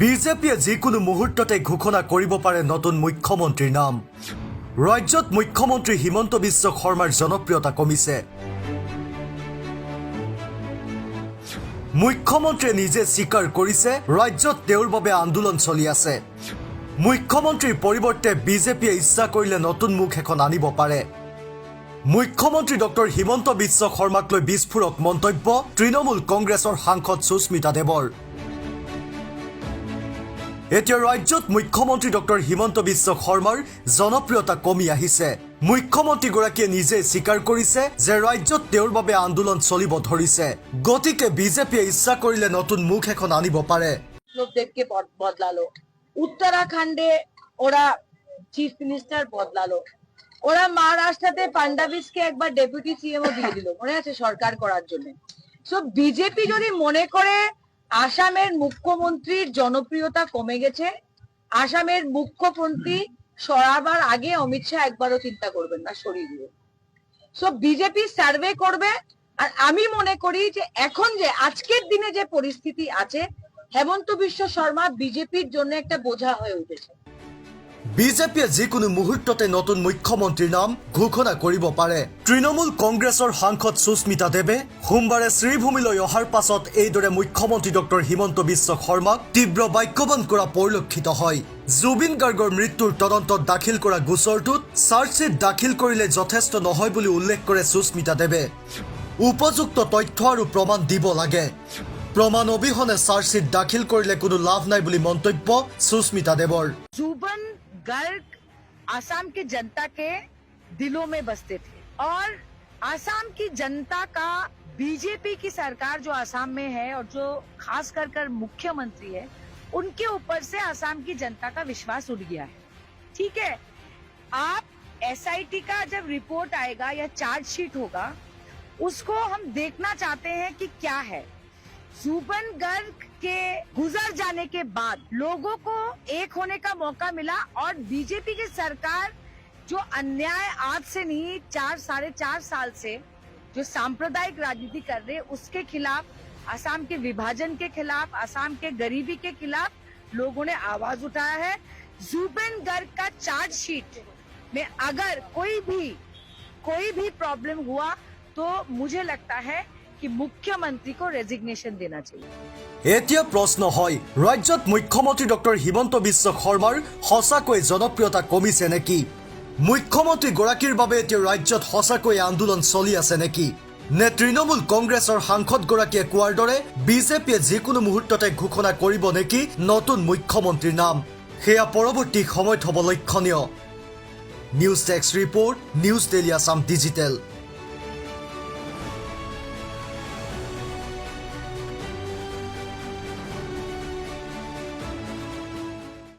বিজেপিয়ে যিকোনো মুহূৰ্ততে ঘোষণা কৰিব পাৰে নতুন মুখ্যমন্ত্ৰীৰ নাম। ৰাজ্যত মুখ্যমন্ত্ৰী হিমন্ত বিশ্ব শৰ্মাৰ জনপ্ৰিয়তা কমিছে। মুখ্যমন্ত্ৰীয়ে নিজে স্বীকাৰ কৰিছে ৰাজ্যত তেওঁৰ বাবে আন্দোলন চলি আছে। মুখ্যমন্ত্ৰীৰ পৰিৱৰ্তে বিজেপিয়ে ইচ্ছা কৰিলে নতুন মুখ এখন আনিব পাৰে। মুখ্যমন্ত্ৰী ডক্টৰ হিমন্ত বিশ্ব শৰ্মাক লৈ বিস্ফোৰক মন্তব্য তৃণমূল কংগ্ৰেছৰ সাংসদ সুস্মিতা দেৱৰ। এতিয়া ৰাজ্যত মুখ্যমন্ত্ৰী ডক্টৰ হিমন্ত বিশ্ব শৰ্মাৰ জনপ্ৰিয়তা কমি আহিছে। মুখ্যমন্ত্ৰীগৰাকীয়ে নিজে স্বীকাৰ কৰিছে যে ৰাজ্যত তেওঁৰ বাবে আন্দোলন চলিব ধৰিছে। গতিকে বিজেপিয়ে ইচ্ছা কৰিলে নতুন মুখ এখন আনিব পাৰে। দেবকে বদলালো, উত্তরাখণ্ডে ওরা চিফ মিনিস্টার বদলালো, ওরা মহারাষ্ট্রতে ফাডনাভিসকে একবার ডেপুটি সিএমও দিয়ে দিল, মনে আছে, সরকার করার জন্য। সো বিজেপি যদি মনে করে আসামের মুখ্যমন্ত্রীর জনপ্রিয়তা কমে গেছে, আসামের মুখ্যমন্ত্রী সরাবার আগে অমিত শাহ একবারও চিন্তা করবেন না, সরিয়ে দিবে। সো বিজেপি সার্ভে করবে। আর আমি মনে করি যে এখন যে আজকের দিনে যে পরিস্থিতি আছে, হেমন্ত বিশ্ব শর্মা বিজেপির জন্য একটা বোঝা হয়ে উঠেছে। বিজেপিয়ে যিকোনো মুহূৰ্ততে নতুন মুখ্যমন্ত্ৰীৰ নাম ঘোষণা কৰিব পাৰে। তৃণমূল কংগ্ৰেছৰ সাংসদ সুস্মিতা দেৱে সোমবাৰে শ্ৰীভূমিলৈ অহাৰ পাছত এইদৰে মুখ্যমন্ত্ৰী ডক্টৰ হিমন্ত বিশ্ব শৰ্মাক তীব্ৰ বাক্যবান কৰা পৰিলক্ষিত হয়। জুবিন গাৰ্গৰ মৃত্যুৰ তদন্তত দাখিল কৰা গোচৰটোত চাৰ্জশ্বিট দাখিল কৰিলে যথেষ্ট নহয় বুলি উল্লেখ কৰে সুস্মিতা দেৱে। উপযুক্ত তথ্য আৰু প্ৰমাণ দিব লাগে। प्रमाण अबिहने चार्जशीट दाखिल करिले कोनो लाभ नाई बुली मंतव्य सुस्मिता देवर। जुबन गर्ग आसाम की जनता के दिलों में बसते थे और आसाम की जनता का बीजेपी की सरकार जो आसाम में है और जो खास कर मुख्यमंत्री है, उनके ऊपर से आसाम की जनता का विश्वास उठ गया है। ठीक है, आप एसआईटी का जब रिपोर्ट आएगा या चार्जशीट होगा, उसको हम देखना चाहते हैं कि क्या है। जुबन गर्ग के गुजर जाने के बाद लोगों को एक होने का मौका मिला और बीजेपी की सरकार जो अन्याय आज से नहीं 4-4.5 साल से जो सांप्रदायिक राजनीति कर रहे, उसके खिलाफ, असम के विभाजन के खिलाफ, असम के गरीबी के खिलाफ लोगों ने आवाज उठाया है। जुबन गर्ग का चार्जशीट में अगर कोई भी प्रॉब्लम हुआ तो मुझे लगता है कि मुख्यमंत्री को रेजिग्नेशन देना चाहिए। এতিয়া প্ৰশ্ন হয়, ৰাজ্যত মুখ্যমন্ত্ৰী ডক্টৰ হিমন্ত বিশ্ব শৰ্মাৰ সঁচাকৈ জনপ্ৰিয়তা কমিছে নেকি? মুখ্যমন্ত্ৰী গৰাকীৰ বাবে এতিয়া ৰাজ্যত সঁচাকৈ আন্দোলন চলি আছে নেকি? নে তৃণমূল কংগ্ৰেছৰ সাংসদ গৰাকীয়ে কোৱাৰ দৰে বিজেপিয়ে যিকোনো মুহূৰ্ততে ঘোষণা কৰিব নেকি নতুন মুখ্যমন্ত্ৰীৰ নাম? সেয়া পৰৱৰ্তী সময়ত হ'ব লক্ষণীয়। News desk report, news daily Assam digital.